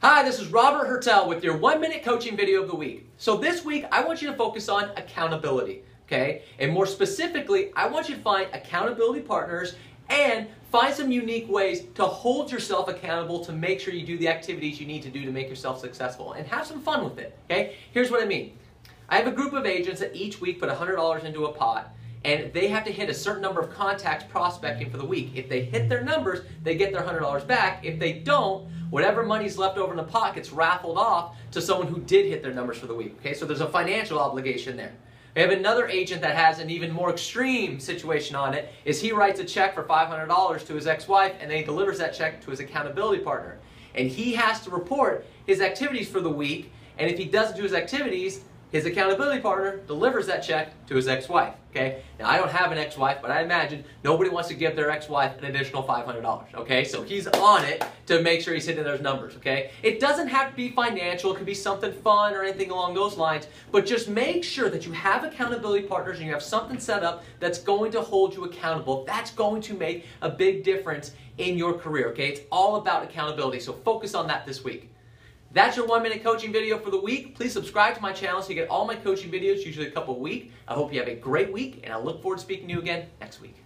Hi, this is Robert Hertel with your 1-minute coaching video of the week. So this week, I want you to focus on accountability, okay? And more specifically, I want you to find accountability partners and find some unique ways to hold yourself accountable to make sure you do the activities you need to do to make yourself successful and have some fun with it, okay? Here's what I mean. I have a group of agents that each week put $100 into a pot, and they have to hit a certain number of contacts prospecting for the week. If they hit their numbers, they get their $100 back. If they don't, whatever money's left over in the pot gets raffled off to someone who did hit their numbers for the week. Okay, so there's a financial obligation there. We have another agent that has an even more extreme situation on it, is he writes a check for $500 to his ex-wife, and then he delivers that check to his accountability partner. And he has to report his activities for the week, and if he doesn't do his activities, his accountability partner delivers that check to his ex-wife, okay? Now, I don't have an ex-wife, but I imagine nobody wants to give their ex-wife an additional $500, okay? So he's on it to make sure he's hitting those numbers, okay? It doesn't have to be financial. It could be something fun or anything along those lines, but just make sure that you have accountability partners and you have something set up that's going to hold you accountable. That's going to make a big difference in your career, okay? It's all about accountability, so focus on that this week. That's your 1-minute coaching video for the week. Please subscribe to my channel so you get all my coaching videos, usually a couple a week. I hope you have a great week, and I look forward to speaking to you again next week.